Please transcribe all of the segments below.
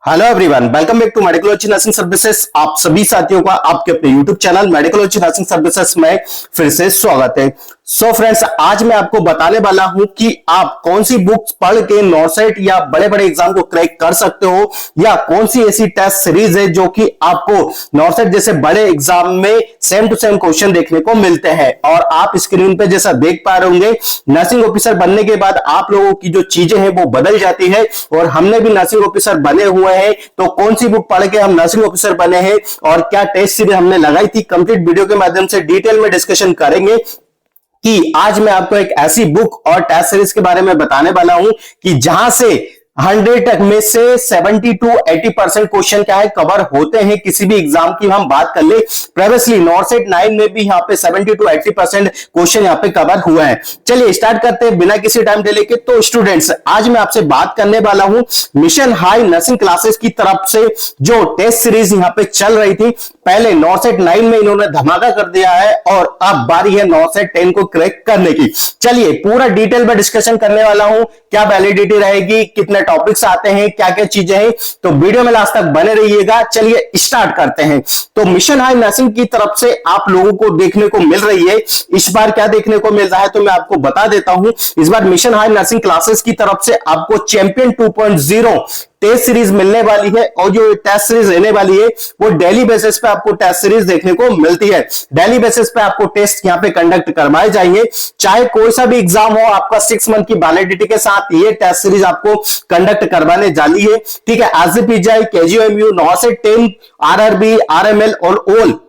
Hello everyone, welcome back to Medicology nursing services. आप सभी साथियों का आपके अपने YouTube channel Medicology nursing services में फिर से स्वागत है। सो फ्रेंड्स, आज मैं आपको बताने वाला हूं कि आप कौन सी बुक्स पढ़ के नॉर्सेट या बड़े बड़े एग्जाम को क्रैक कर सकते हो, या कौन सी ऐसी टेस्ट सीरीज है जो कि आपको नॉर्सेट जैसे बड़े एग्जाम में सेम टू सेम क्वेश्चन देखने को मिलते हैं। और आप स्क्रीन पे जैसा देख पा रहे होंगे, नर्सिंग ऑफिसर बनने के बाद आप लोगों की जो चीजें हैं वो बदल जाती है, और हमने भी नर्सिंग ऑफिसर बने हुए हैं। तो कौन सी बुक पढ़ के हम नर्सिंग ऑफिसर बने हैं और क्या टेस्ट सीरीज हमने लगाई थी, कंप्लीट वीडियो के माध्यम से डिटेल में डिस्कशन करेंगे। कि आज मैं आपको एक ऐसी बुक और टेस्ट सीरीज के बारे में बताने वाला हूं कि जहां से 100 तक में से 70 to 80% क्वेश्चन क्या है कवर होते हैं। किसी भी एग्जाम की हम बात कर ले, प्रीवियसली नॉर्सेट 9 में भी यहां पे 70 to 80% क्वेश्चन यहां पे कवर हुआ है। चलिए स्टार्ट करते हैं बिना किसी टाइम डिले के। तो स्टूडेंट्स, आज मैं आपसे बात करने वाला हूं मिशन हाई नर्सिंग क्लासेस की तरफ से जो टेस्ट सीरीज यहां पे चल रही थी। पहले नॉर्सेट 9 में इन्होंने धमाका कर दिया है और अब बारी है नॉर्सेट 10 को क्रैक करने की। चलिए पूरा डिटेल में डिस्कशन करने वाला हूं, क्या वैलिडिटी रहेगी, कितने टॉपिक्स आते हैं, क्या क्या चीजें हैं। तो वीडियो में लास्ट तक बने रहिएगा। चलिए स्टार्ट करते हैं। तो मिशन हाई नर्सिंग की तरफ से आप लोगों को देखने को मिल रही है, इस बार क्या देखने को मिल रहा है तो मैं आपको बता देता हूं। इस बार मिशन हाई नर्सिंग क्लासेस की तरफ से आपको चैंपियन 2.0 टेस्ट सीरीज मिलने वाली है, और जो टेस्ट सीरीज रहने वाली है वो डेली बेसिस पे आपको टेस्ट सीरीज देखने को मिलती है। डेली बेसिस पे आपको टेस्ट यहां पे कंडक्ट करवाए जाएंगे, चाहे कोई सा भी एग्जाम हो। आपका 6 मंथ की वैलिडिटी के साथ ये टेस्ट सीरीज आपको कंडक्ट करवाने जानी है। ठीक है, एसजीपीजीआई, केजीएमयू, नॉर्सेट 10, आरआरबी, आरएमएल और ऑल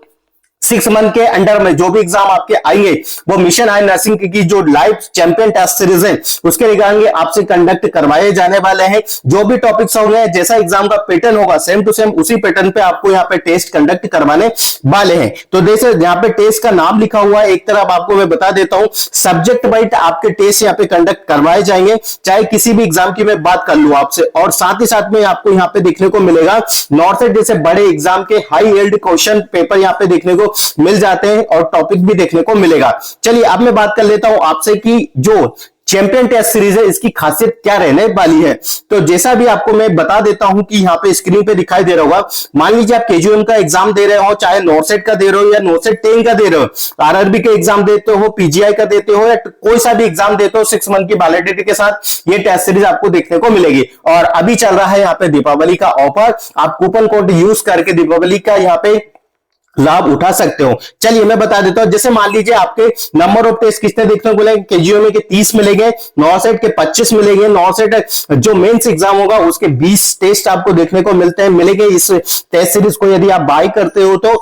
6 मंथ के अंडर में जो भी एग्जाम आपके आएंगे वो मिशन हाई नर्सिंग की जो लाइव चैंपियन टेस्ट सीरीज है उसके रिगार्डिंग आपसे कंडक्ट करवाए जाने वाले हैं। जो भी टॉपिक्स होंगे, जैसा एग्जाम का पैटर्न होगा सेम टू सेम उसी पैटर्न पे आपको यहाँ पे टेस्ट कंडक्ट करवाने वाले हैं। तो जैसे यहाँ पे टेस्ट का नाम लिखा हुआ है, एक तरफ आपको मैं बता देता हूं, सब्जेक्ट वाइज आपके टेस्ट यहाँ पे कंडक्ट करवाए जाएंगे, चाहे किसी भी एग्जाम की मैं बात कर लूं आपसे। और साथ ही साथ में आपको यहाँ पे देखने को मिलेगा नॉर्सेट जैसे बड़े एग्जाम के हाई यील्ड क्वेश्चन पेपर यहाँ पे देखने को मिल जाते हैं और टॉपिक भी देखने को मिलेगा। चलिए अब मैं बात कर लेता हूं आपसे कि जो चैंपियन टेस्ट सीरीज है इसकी खासियत क्या रहने वाली है। तो जैसा भी आपको मैं बता देता हूं कि यहाँ पे स्क्रीन पे दिखाई दे रहा होगा, मान लीजिए आप केजीएम का एग्जाम दे रहे हो, चाहे नॉर्सेट का दे रहे हो या नॉर्सेट 10 का दे रहे हो, आरआरबी का एग्जाम देते हो, पीजीआई का देते हो, या कोई सा भी एग्जाम देते हो, 6 मंथ की वैलिडिटी के साथ ये टेस्ट सीरीज आपको देखने को मिलेगी। और अभी चल रहा है यहाँ पे दीपावली का ऑफर, आप कूपन कोड यूज करके दीपावली का यहाँ पे लाभ उठा सकते हो। चलिए मैं बता देता हूं, जैसे मान लीजिए आपके नंबर ऑफ टेस्ट कितने देखने को मिलेंगे, केजीएमए के 30 मिलेंगे, नॉर्सेट के 25 मिलेंगे, नॉर्सेट जो मेंस एग्जाम होगा उसके 20 टेस्ट आपको देखने को मिलेंगे इस टेस्ट सीरीज को यदि आप बाय करते हो तो।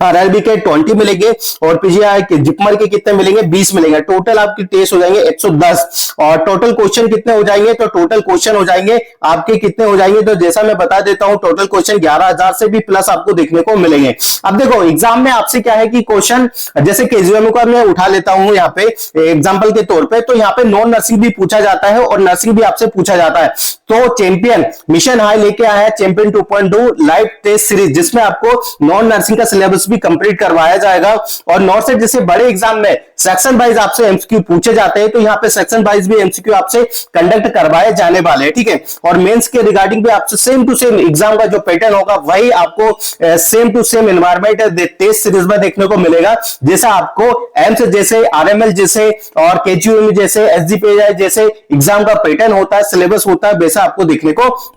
आरआरबी के 20 मिलेंगे और पीजीआई के जिपमर के कितने मिलेंगे, 20 मिलेंगे। टोटल आपकी टेस्ट हो जाएंगे 110, और टोटल क्वेश्चन कितने हो जाएंगे, तो टोटल क्वेश्चन हो जाएंगे आपके कितने हो जाएंगे, तो जैसा मैं बता देता हूं टोटल क्वेश्चन 11,000 से भी प्लस आपको देखने को मिलेंगे। अब देखो एग्जाम में आपसे क्या है कि क्वेश्चन जैसे केजीएम का मैं उठा लेता हूं यहाँ पे एग्जाम्पल के तौर पर, तो यहाँ पे नॉन नर्सिंग भी पूछा जाता है और नर्सिंग भी आपसे पूछा जाता है। तो चैंपियन मिशन हाई लेके आया है चैंपियन 2.2 लाइव टेस्ट सीरीज, जिसमें आपको नॉन नर्सिंग का सिलेबस भी कंप्लीट करवाया जाएगा। और नॉर्सेट जैसे बड़े एग्जाम में सेक्शन वाइज आपसे एमसीक्यू पूछे जाते हैं, तो यहाँ पे सेक्शन वाइज भी एमसीक्यू आपसे कंडक्ट करवाए जाने वाले हैं। ठीक है, और मेंस के रिगार्डिंग भी आपसे सेम टू सेम एग्जाम का जो पैटर्न होगा वही आपको same to same environment test series में देखने को मिलेगा। जैसा आपको एम्स जैसे, आरएमएल जैसे और केजीएम जैसे, एसजीपीजीआई जैसे एग्जाम का पैटर्न होता है, सिलेबस होता है, वैसा आपको देखने को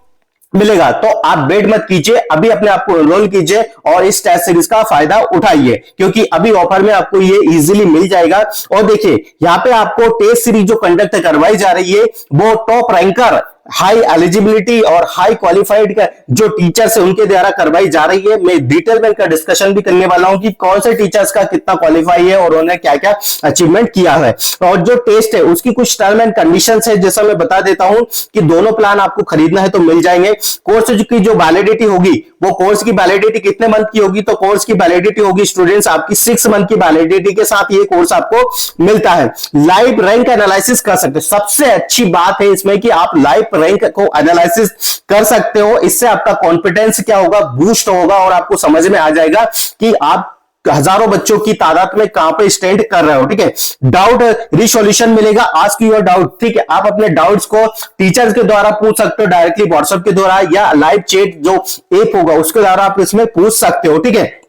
मिलेगा। तो आप वेट मत कीजिए, अभी अपने आप को एनरोल कीजिए और इस टेस्ट सीरीज का फायदा उठाइए, क्योंकि अभी ऑफर में आपको ये इजीली मिल जाएगा। और देखिए यहाँ पे आपको टेस्ट सीरीज जो कंडक्ट करवाई जा रही है वो टॉप रैंकर, हाई एलिजिबिलिटी और हाई क्वालिफाइड का जो टीचर्स है उनके द्वारा करवाई जा रही है। मैं डिटेल में इनका डिस्कशन भी करने वाला हूं कि कौन से टीचर्स का कितना क्वालिफाई है और उन्होंने क्या क्या अचीवमेंट किया है। और जो टेस्ट है उसकी कुछ टर्म एंड कंडीशंस है, जैसा मैं बता देता हूं कि दोनों प्लान आपको खरीदना है तो मिल जाएंगे। कोर्स की जो वैलिडिटी होगी वो कोर्स की वैलिडिटी कितने मंथ की होगी, तो कोर्स की वैलिडिटी होगी स्टूडेंट्स आपकी 6 मंथ की वैलिडिटी के साथ ये कोर्स आपको मिलता है। लाइव रैंक एनालिसिस कर सकते हैं, सबसे अच्छी बात है इसमें कि आप लाइव रैंक को एनालिसिस कर सकते हो। इससे आपका कॉन्फिडेंस क्या होगा, बूस्ट होगा और आपको समझ में आ जाएगा कि आप हजारों बच्चों की तादाद में कहां पे स्टैंड कर रहे हो, ठीक है। डाउट रिसोल्यूशन मिलेगा, आस्क योर डाउट, ठीक है। आप अपने डाउट्स को टीचर्स के द्वारा पूछ सकते हो, डायरेक्टली व्हाट्सएप के द्वारा या लाइव चैट जो ऐप होगा उसके द्वारा आप इसमें पूछ सकते हो, ठीक है।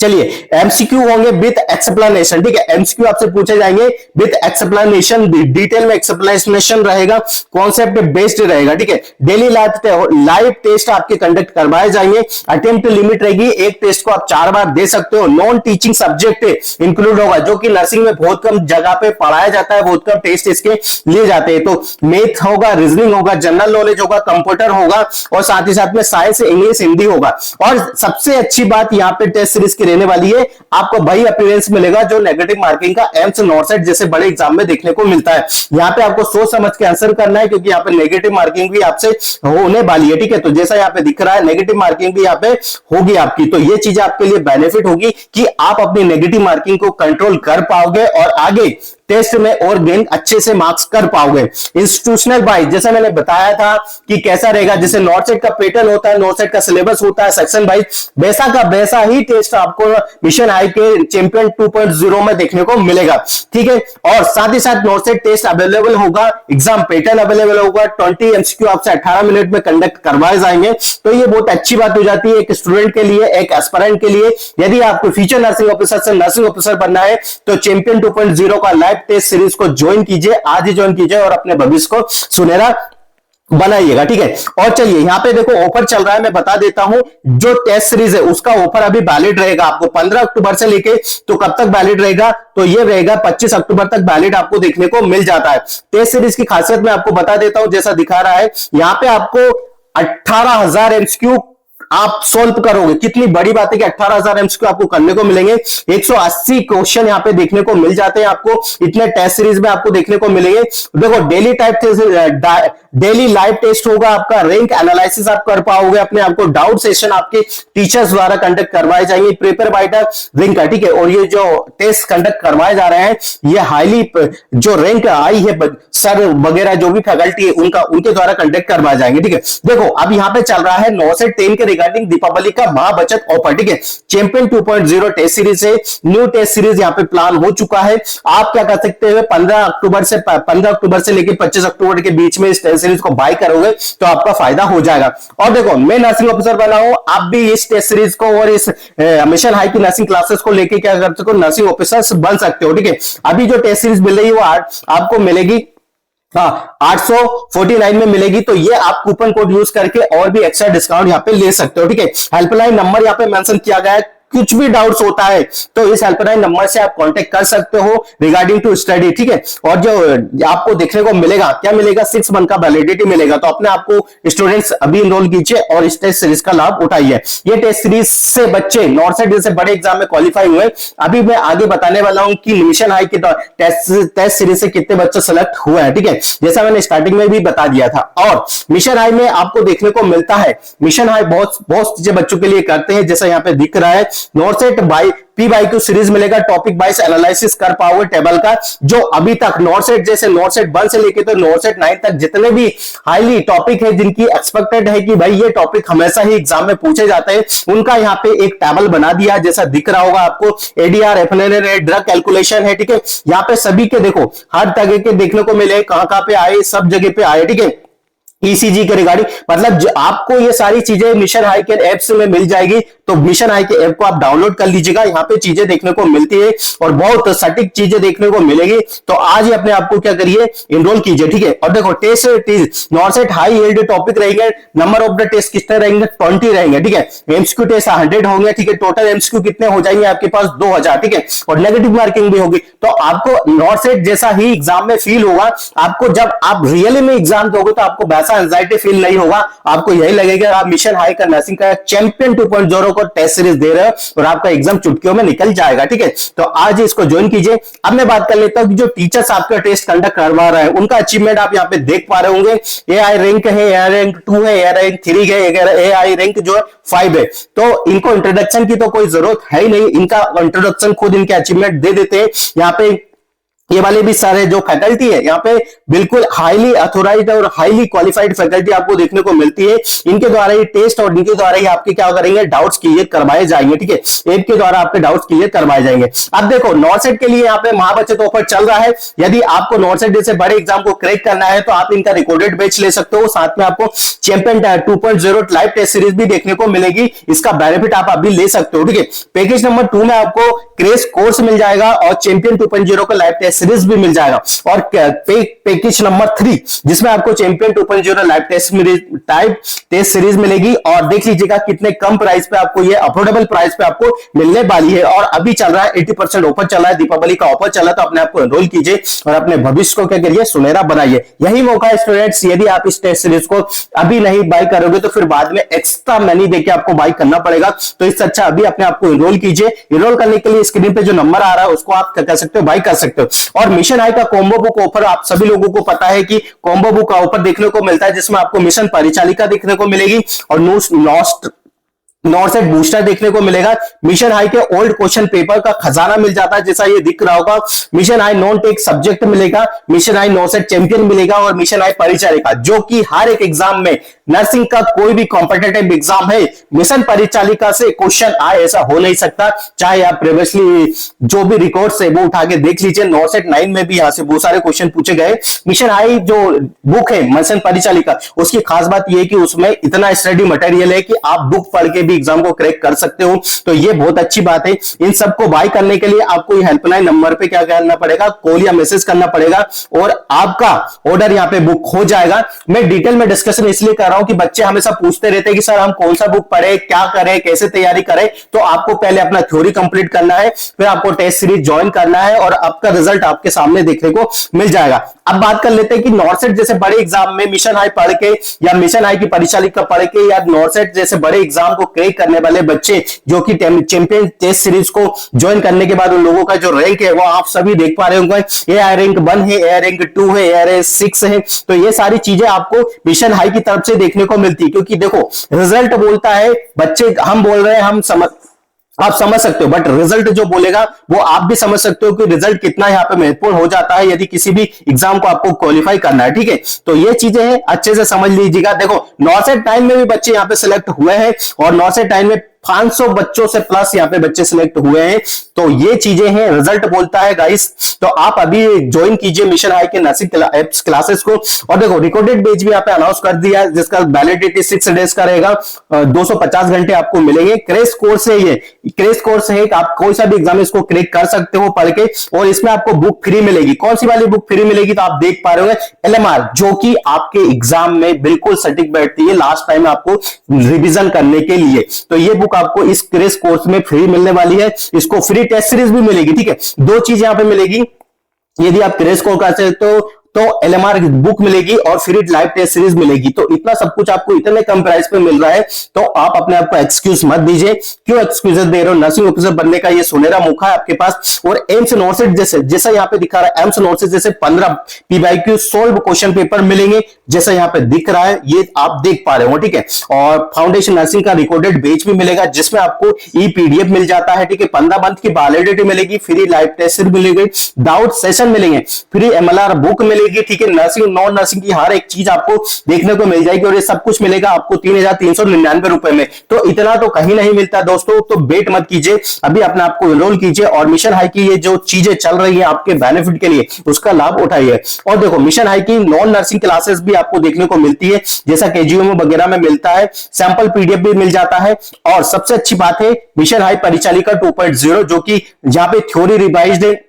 चलिए एमसीक्यू होंगे विद एक्सप्लेनेशन, ठीक है। एमसीक्यू आपसे पूछे जाएंगे विद एक्सप्लेनेशन, डिटेल में एक्सप्लेनेशन रहेगा, कॉन्सेप्ट बेस्ड रहेगा, ठीक है। डेली लाइव टेस्ट आपके कंडक्ट करवाए जाएंगे। अटेम्प्ट लिमिट रहेगी, एक टेस्ट को आप 4 बार दे सकते हो। नॉन टीचिंग सब्जेक्ट इंक्लूड होगा, जो कि नर्सिंग में बहुत कम जगह पे पढ़ाया जाता है, बहुत कम टेस्ट इसके लिए जाते हैं। तो मैथ होगा, रीजनिंग होगा, जनरल नॉलेज होगा, कंप्यूटर होगा और साथ ही साथ में साइंस, इंग्लिश, हिंदी होगा। और सबसे अच्छी बात यहाँ पे टेस्ट सीरीज रहने वाली है, आपको वही अपीयरेंस मिलेगा जो नेगेटिव मार्किंग का एम्स, नॉर्सेट जैसे बड़े एग्जाम में देखने को मिलता है। यहां पे आपको सोच समझ के आंसर करना है, क्योंकि यहाँ पे नेगेटिव मार्किंग भी आपसे होने वाली है, ठीक है। तो जैसा यहाँ पे दिख रहा है नेगेटिव मार्किंग भी यहाँ पे होगी आपकी, तो ये चीजें आपके लिए बेनिफिट होगी कि आप अपनी नेगेटिव मार्किंग को कंट्रोल कर पाओगे और आगे टेस्ट में और गेन अच्छे से मार्क्स कर पाओगे। इंस्टीट्यूशनल वाइज जैसा मैंने बताया था कि कैसा रहेगा, जैसे नॉर्सेट का पैटर्न होता है, नॉर्सेट का सिलेबस होता है सेक्शन वाइज, वैसा का वैसा ही टेस्ट आपको मिशन हाई के चैंपियन 2.0 में देखने को मिलेगा, ठीक है। और साथ ही साथ नॉर्सेट टेस्ट अवेलेबल होगा, एग्जाम पैटर्न अवेलेबल होगा, 20 एमसीक्यू आपसे 18 मिनट में कंडक्ट करवाए जाएंगे। तो ये बहुत अच्छी बात हो जाती है एक स्टूडेंट के लिए, एक एस्पिरेंट के लिए। यदि आपको फ्यूचर नर्सिंग ऑफिसर से नर्सिंग ऑफिसर बनना है तो चैंपियन 2.0 का लाइव टेस्ट सीरीज को ज्वाइन कीजिए, आज ही ज्वाइन कीजिए और अपने भविष्य को सुनहरा बनाइएगा, ठीक है। और चलिए यहाँ पे देखो ऑफर चल रहा है, मैं बता देता हूं। जो टेस्ट सीरीज है उसका ऑफर अभी वैलिड रहेगा आपको 15 अक्टूबर से लेके, तो कब तक वैलिड रहेगा, तो ये रहेगा 25 अक्टूबर तक वैलिड आपको देखने को मिल जाता है। टेस्ट सीरीज की खासियत मैं आपको बता देता हूं, जैसा दिखा रहा है यहाँ पे आपको 18,000 एमसीक्यू आप सोल्व करोगे। कितनी बड़ी बात है कि 18,000 एमसीक्यू आपको करने को मिलेंगे, 180 क्वेश्चन यहाँ पे देखने को मिल जाते हैं आपको, इतने टेस्ट सीरीज में आपको देखने को मिलेंगे। देखो डेली डेली लाइव टेस्ट होगा आपका, रैंक एनालिसिस आप कर पाओगे अपने आपको, डाउट सेशन आपके टीचर्स द्वारा कंडक्ट करवाए जाएंगे, प्रिपेयर बाय द रैंक, ठीक है। और ये जो टेस्ट कंडक्ट करवाए जा रहे हैं ये हाईली जो रैंक आई है सर वगैरह जो भी फैकल्टी है उनके द्वारा कंडक्ट करवाए जाएंगे, ठीक है। देखो अब यहाँ पे चल रहा है 9 से 10 के रिगार्डिंग दीपावली का महाबचत ऑफर, ठीक है। चैंपियन 2.0 टेस्ट सीरीज है, न्यू टेस्ट सीरीज यहाँ पे प्लान हो चुका है। आप क्या कर सकते हैं, 15 अक्टूबर से लेकर 25 अक्टूबर के बीच में इस टेस्ट सीरीज को बाय करोगे तो आपका फायदा हो जाएगा। और देखो मैं नर्सिंग ऑफिसर बना हूं, आप भी इस टेस्ट सीरीज को और इस मिशन हाई की नर्सिंग क्लासेस को लेके क्या कर सकते हो, नर्सिंग ऑफिसर बन सकते हो, ठीक है। अभी जो टेस्ट सीरीज मिल रही है वो आपको मिलेगी 849 में मिलेगी, तो ये आप कूपन कोड यूज करके और भी एक्स्ट्रा डिस्काउंट यहाँ पे ले सकते हो, ठीक है। हेल्पलाइन नंबर यहाँ पे मेंशन किया गया है, कुछ भी डाउट्स होता है तो इस हेल्पलाइन नंबर से आप कांटेक्ट कर सकते हो रिगार्डिंग टू स्टडी, ठीक है। और जो आपको देखने को मिलेगा क्या मिलेगा, 6 मंथ का वैलिडिटी मिलेगा। तो अपने आपको स्टूडेंट्स अभी इनरोल कीजिए और इस टेस्ट सीरीज का लाभ उठाइए। ये टेस्ट सीरीज से बच्चे नॉर्सेट जैसे बड़े एग्जाम में क्वालिफाई हुए। अभी मैं आगे बताने वाला हूं कि मिशन हाई के टेस्ट सीरीज से कितने बच्चे सेलेक्ट हुए हैं, ठीक है, जैसा मैंने स्टार्टिंग में भी बता दिया था। और मिशन हाई में आपको देखने को मिलता है, मिशन हाई बहुत चीजें बच्चों के लिए करते हैं, जैसा यहाँ पे दिख रहा है। नॉर्सेट बाई P/Q सीरीज मिलेगा, टॉपिक वाइज एनालिसिस कर पाओगे टेबल का, जो अभी तक नॉर्सेट जैसे नॉर्सेट 1 से लेके तो नॉर्सेट 9 तक जितने भी हाईली टॉपिक है जिनकी एक्सपेक्टेड है कि भाई ये टॉपिक हमेशा ही एग्जाम में पूछे जाते हैं, उनका यहाँ पे एक टेबल बना दिया, जैसा दिख रहा होगा आपको। एडीआर, एफएनएल है, ड्रग कैलकुलेशन है, ठीक है। यहाँ पे सभी के देखो हर तरह के देखने को मिले, कहां पे आए, सब जगह पे आए, ठीक है। ईसीजी के रिगार्डिंग मतलब आपको ये सारी चीजें मिशन हाई के ऐप से में मिल जाएगी, तो मिशन हाई के ऐप को आप डाउनलोड कर लीजिएगा। यहाँ पे चीजें देखने को मिलती है और बहुत सटीक चीजें देखने को मिलेगी, तो आज ही अपने आप को क्या करिए, इनरोल कीजिए, ठीक है। और देखो test NORCET high yield topic रहेंगे, नंबर ऑफ द टेस्ट कितने रहेंगे, 20 रहेंगे, ठीक है। एमसीक्यू टेस्ट 100 होंगे, ठीक है। टोटल एमसीक्यू कितने हो जाएंगे आपके पास, 2000, ठीक है। और नेगेटिव मार्किंग भी होगी, तो आपको नॉर्सेट जैसा ही एग्जाम में फील होगा। आपको जब आप रियली में एग्जाम दोगे तो आपको वैसा एंजाइटी फील नहीं होगा, आपको यही लगेगा आप मिशन हाई का नर्सिंग का चैंपियन 2.0 को टेस्ट सीरीज दे रहे हो और आपका एग्जाम चुटकियों में निकल जाएगा, ठीक है। तो आज इसको ज्वाइन कीजिए। अब मैं बात कर लेता हूं कि जो टीचर्स आपका टेस्ट कंडक्ट करवा रहे हैं उनका अचीवमेंट आप यहाँ पे देख पा रहे होंगे। एआई रैंक है, एआई रैंक 2 है, एआई रैंक 3 है, एआई रैंक जो है 5 है। तो इनको इंट्रोडक्शन की तो कोई जरूरत है ही नहीं, इनका इंट्रोडक्शन खुद इनके अचीवमेंट दे देते हैं। यहाँ पे ये वाले भी सारे जो फैकल्टी है यहाँ पे बिल्कुल हाईली अथोराइज्ड और हाईली क्वालिफाइड फैकल्टी आपको देखने को मिलती है। इनके द्वारा ये टेस्ट और इनके द्वारा ही आपके क्या करेंगे, डाउट्स क्लियर करवाए जाएंगे। ठीक है, ऐप के द्वारा आपके डाउट्स क्लियर करवाए जाएंगे। अब देखो नॉर्सेट के लिए यहाँ पे महाबचत ऑफर चल रहा है। यदि आपको नॉर्सेट जैसे बड़े एग्जाम को क्रैक करना है तो आप इनका रिकॉर्डेड बैच ले सकते हो। साथ में आपको चैंपियन 2.0 लाइव टेस्ट सीरीज भी देखने को मिलेगी। इसका बेनिफिट आप अभी ले सकते हो। ठीक है, पैकेज नंबर 2 में आपको क्रैश कोर्स मिल जाएगा और चैंपियन 2.0 का लाइव टेस्ट सीरीज भी मिल जाएगा। और पैकेज नंबर 3 जिसमें आपको चैंपियन 2.0 लाइव टेस्ट सीरीज मिलेगी। और देख लीजिएगा कितने कम प्राइस पे आपको ये अफोर्डेबल प्राइस पे आपको मिलने वाली है। और अभी चल रहा है 80% ऑफर चल रहा है, दीपावली का ऑफर चल रहा है। तो अपने आपको एनरोल कीजिए और अपने भविष्य को क्या करिए, सुनहरा बनाइए। यही मौका है स्टूडेंट्स, यदि आप इस टेस्ट सीरीज को अभी नहीं बाय करोगे तो फिर बाद में एक्स्ट्रा मनी देके आपको बाय करना पड़ेगा। तो इससे अच्छा अभी अपने आपको एनरोल कीजिए। एनरोल करने के लिए स्क्रीन पे जो नंबर आ रहा है उसको आप क्या कर सकते हो, बाय कर सकते हो। और मिशन हाई का कॉम्बो बुक ऑफर आप सभी लोगों को पता है कि कॉम्बो बुक का ऑफर देखने को मिलता है, जिसमें आपको मिशन परिचालिका देखने को मिलेगी और नॉर्सेट बूस्टर देखने को मिलेगा। मिशन हाई के ओल्ड क्वेश्चन पेपर का खजाना मिल जाता है, जैसा ये दिख रहा होगा। Mission high non tech subject मिलेगा, मिशन हाई नॉर्सेट चैंपियन मिलेगा और मिशन हाई परिचालिका, जो कि हर एक एग्जाम में नर्सिंग का कोई भी कॉम्पिटेटिव एग्जाम है, मिशन परिचालिका से क्वेश्चन आए ऐसा हो नहीं सकता। चाहे आप प्रीवियसली जो भी रिकॉर्ड्स है वो उठा के देख लीजिए। नॉर्सेट 9 में भी यहां से बहुत सारे क्वेश्चन पूछे गए। मिशन हाई जो बुक है मिशन परिचालिका, उसकी खास बात यह है कि उसमें इतना स्टडी मटेरियल है कि आप बुक पढ़ के भी एग्जाम को क्रैक कर सकते हो। तो ये बहुत अच्छी बात है। इन सबको बाय करने के लिए आपको हेल्पलाइन नंबर पे क्या करना पड़ेगा, कॉल या मैसेज करना पड़ेगा और आपका ऑर्डर यहाँ पे बुक हो जाएगा। मैं डिटेल में डिस्कशन इसलिए कर रहा हूं कि बच्चे हमेशा पूछते रहते हैं कि सर हम कौन सा बुक पढ़े, क्या करें, कैसे तैयारी करें। तो आपको पहले अपना थ्योरी कंप्लीट करना है, फिर आपको टेस्ट सीरीज ज्वाइन करना है और आपका रिजल्ट आपके सामने देखने को मिल जाएगा। अब बात कर लेते हैं कि नॉर्सेट जैसे बड़े एग्जाम में मिशन हाई पढ़ के या मिशन हाई की परिचालिका पढ़ के या नॉर्सेट जैसे बड़े एग्जाम को क्रैक करने वाले बच्चे जो कि चैंपियन टेस्ट सीरीज को ज्वाइन करने के बाद उन लोगों का जो रैंक है वो आप सभी देख पा रहे होंगे। एआई रैंक 1 है, एआई रैंक 2 है, एआई रैंक 6 है। तो ये सारी चीजें आपको मिशन हाई की तरफ से देखने को मिलती है, क्योंकि देखो रिजल्ट बोलता है, बच्चे हम बोल रहे हैं, आप समझ सकते हो, बट रिजल्ट जो बोलेगा वो आप भी समझ सकते हो कि रिजल्ट कितना यहाँ पे महत्वपूर्ण हो जाता है यदि किसी भी एग्जाम को आपको क्वालिफाई करना है। ठीक है, तो ये चीजें हैं, अच्छे से समझ लीजिएगा। देखो नॉर्सेट 9 में भी बच्चे यहाँ पे सिलेक्ट हुए हैं और नॉर्सेट 9 में 500 बच्चों से प्लस यहाँ पे बच्चे सिलेक्ट हुए हैं। तो ये चीजें हैं, रिजल्ट बोलता है गाइस। तो आप अभी ज्वाइन कीजिए मिशन हाई के नर्सिंग एप्स क्लासेस को। और देखो रिकॉर्डेड बैच भी यहाँ पे अनाउंस कर दिया है, जिसका वैलिडिटी 6 डेज का रहेगा। 250 घंटे आपको मिलेंगे। क्रैश कोर्स है, ये क्रैश कोर्स है, आप कोई सा भी एग्जाम इसको क्रैक कर सकते हो पढ़ के। और इसमें आपको बुक फ्री मिलेगी। कौन सी वाली बुक फ्री मिलेगी, तो आप देख पा रहे हो एलएमआर, जो कि आपके एग्जाम में बिल्कुल सटीक बैठती है लास्ट टाइम आपको रिविजन करने के लिए। तो ये बुक आपको इस क्रैश कोर्स में फ्री मिलने वाली है। इसको फ्री टेस्ट सीरीज भी मिलेगी। ठीक है, 2 चीज यहां पे मिलेगी। यदि आप क्रैश कोर्स करते हो तो एलएमआर बुक मिलेगी और फ्री लाइव टेस्ट सीरीज मिलेगी। तो इतना सब कुछ आपको इतने कम प्राइस पे मिल रहा है, तो आप अपने आप को एक्सक्यूज मत दीजिए। क्यों एक्सक्यूज दे रहे हो, नर्सिंग ऑफिसर बनने का ये सुनहरा मौका है आपके पास। और एम्स नॉर्सेट जैसा यहाँ पे दिखा रहा है, एम्स नॉर्सेट जैसे 15 पीवाईक्यू सोल्व क्वेश्चन पेपर मिलेंगे, जैसा यहाँ पे दिख रहा है, ये आप देख पा रहे हो। ठीक है, और फाउंडेशन नर्सिंग का रिकॉर्डेड बैच भी मिलेगा, जिसमें आपको ई पीडीएफ मिल जाता है। ठीक है, 15 मंथ की वैलिडिटी मिलेगी, फ्री लाइव टेस्ट मिलेगी, डाउट सेशन मिलेंगे, फ्री एमएलआर बुक मिलेगी। ठीक है, नर्सिंग नॉन नर्सिंग की हर एक चीज आपको देखने को मिल जाएगी और ये सब कुछ मिलेगा आपको 3399 रुपए में। तो इतना तो कहीं नहीं मिलता दोस्तों। तो वेट मत कीजिए, अभी अपने आप को एनरोल कीजिए और मिशन हाई की ये जो चीजें चल रही है आपके बेनिफिट के लिए, उसका लाभ उठाइए। और देखो मिशन हाई की नॉन नर्सिंग क्लासेस भी आपको देखने को मिलती है, जैसा केजीओ वगैरह में मिलता है। सैंपल पीडीएफ भी मिल जाता है। और सबसे अच्छी बात है मिशन हाई परिचालिका 2.0, जो कि जहां पे थ्योरी रिवाइज्ड है,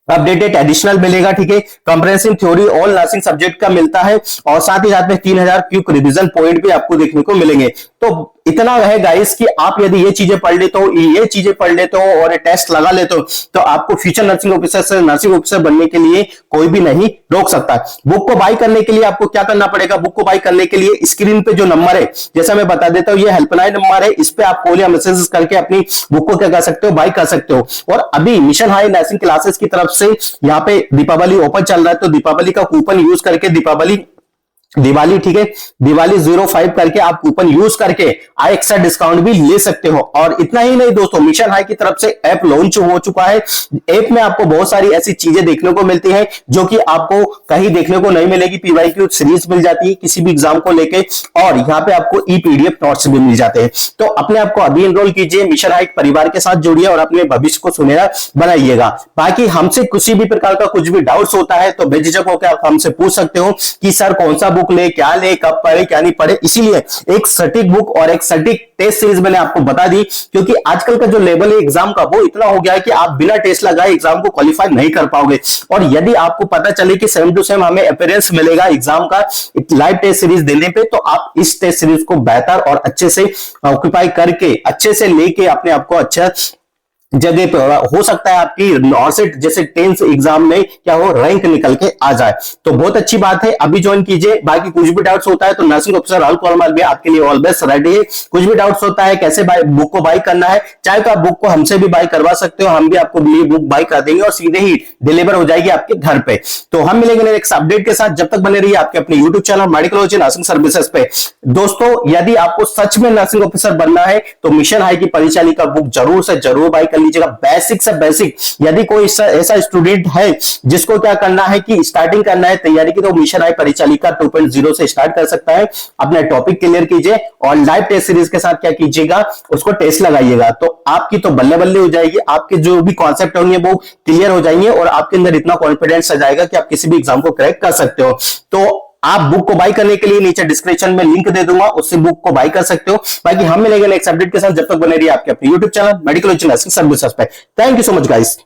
अपडेटेड एडिशनल मिलेगा। ठीक है, comprehensive theory all nursing subject का मिलता है और साथ ही साथ में 3000 क्विक रिवीजन पॉइंट भी आपको देखने को मिलेंगे। तो इतना है गाइस कि आप यदि ये चीजें पढ़ लेते हो, ये चीजें पढ़ लेते हो और टेस्ट लगा लेते हो, तो आपको फ्यूचर नर्सिंग ऑफिसर से नर्सिंग ऑफिसर बनने के लिए कोई भी नहीं रोक सकता। बुक को बाय करने के लिए आपको क्या करना पड़ेगा, बुक को बाय करने के लिए स्क्रीन पे जो नंबर है, जैसा मैं बता देता हूं, ये हेल्पलाइन नंबर है। इस पे आप कॉल या मैसेज करके अपनी बुक को क्या कर सकते हो, बाय कर सकते हो। और अभी मिशन हाई नर्सिंग क्लासेस की तरफ से यहाँ पे दीपावली ऑफर चल रहा है, तो दीपावली का कूपन यूज करके दीपावली दिवाली, ठीक है, दिवाली 05 करके आप कूपन यूज करके एक्स्ट्रा डिस्काउंट भी ले सकते हो। और इतना ही नहीं दोस्तों, मिशन हाई की तरफ से ऐप लॉन्च हो चुका है। ऐप में आपको बहुत सारी ऐसी चीजें देखने को मिलती हैं जो कि आपको कहीं देखने को नहीं मिलेगी। पीवाईक्यू सीरीज मिल जाती है किसी भी एग्जाम को लेके, और यहाँ पे आपको ई पीडीएफ नोट्स भी मिल जाते हैं। तो अपने आप को अभी एनरोल कीजिए, मिशन हाई परिवार के साथ जुड़िए और अपने भविष्य को सुनहरा बनाइएगा। बाकी हमसे किसी भी प्रकार का कुछ भी डाउट्स होता है तो बेझिझक होकर आप हमसे पूछ सकते हो कि सर कौन सा बुक ले, क्या ले, कब पढ़े, क्या नहीं पढ़े। इसीलिए एक सटीक बुक और एक सटीक टेस्ट सीरीज मैंने आपको बता दी, क्योंकि आजकल का जो लेवल है एग्जाम का वो इतना हो गया है कि आप बिना टेस्ट लगाए एग्जाम को क्वालिफाई नहीं कर पाओगे। और यदि आपको पता चले कि 7 to 7 हमें अपीयरेंस मिलेगा एग्जाम का लाइव टेस्ट सीरीज देने पे, तो आप इस टेस्ट सीरीज को बेहतर और अच्छे से ऑक्यूपाई करके अच्छे से लेके अपने आप को अच्छा जगह पे हो सकता है आपकी नॉर्सेट जैसे 10th एग्जाम में क्या हो, रैंक निकल के आ जाए। तो बहुत अच्छी बात है, अभी ज्वाइन कीजिए। बाकी कुछ भी डाउट्स होता है तो नर्सिंग ऑफिसर राहुल परमार भी आपके लिए ऑलवेज रेडी है। कुछ भी डाउट्स होता है कैसे बुक को बाई करना है, चाहे तो आप बुक को हमसे भी बाई करवा सकते हो, हम भी आपको बुक बाई कर देंगे और सीधे ही डिलीवर हो जाएगी आपके घर पे। तो हम मिलेंगे नेक्स्ट अपडेट के साथ, जब तक बने रहिए आपके अपने यूट्यूब चैनल मेडिकलॉजी नर्सिंग सर्विसेज पे। दोस्तों यदि आपको सच में नर्सिंग ऑफिसर बनना है तो मिशन हाई की परिचालिका बुक जरूर से जरूर बाई कर लीजिएगा। बेसिक से बेसिक, यदि कोई ऐसा स्टूडेंट है जिसको क्या करना है कि स्टार्टिंग करना है तैयारी की, तो मिशन हाई परिचालिका 2.0 से स्टार्ट कर सकता है। अपना टॉपिक क्लियर कीजिए और लाइव टेस्ट सीरीज के साथ क्या कीजिएगा, उसको टेस्ट लगाइएगा, तो आपकी तो बल्ले बल्ले हो जाएगी। आपके जो भी कॉन्सेप्ट होंगे वो क्लियर हो जाएंगे और आपके अंदर इतना कॉन्फिडेंस आ जाएगा कि आप किसी भी एग्जाम को क्रैक कर सकते हो। तो आप बुक को बाई करने के लिए नीचे डिस्क्रिप्शन में लिंक दे दूंगा, उससे बुक को बाई कर सकते हो। बाकी हम मिलेंगे नेक्स्ट अपडेट के साथ, जब तक बने रहिए आपके अपने यूट्यूब चैनल मेडिकलॉजी नर्सिंग सर्विसेज पे। Thank you so much guys.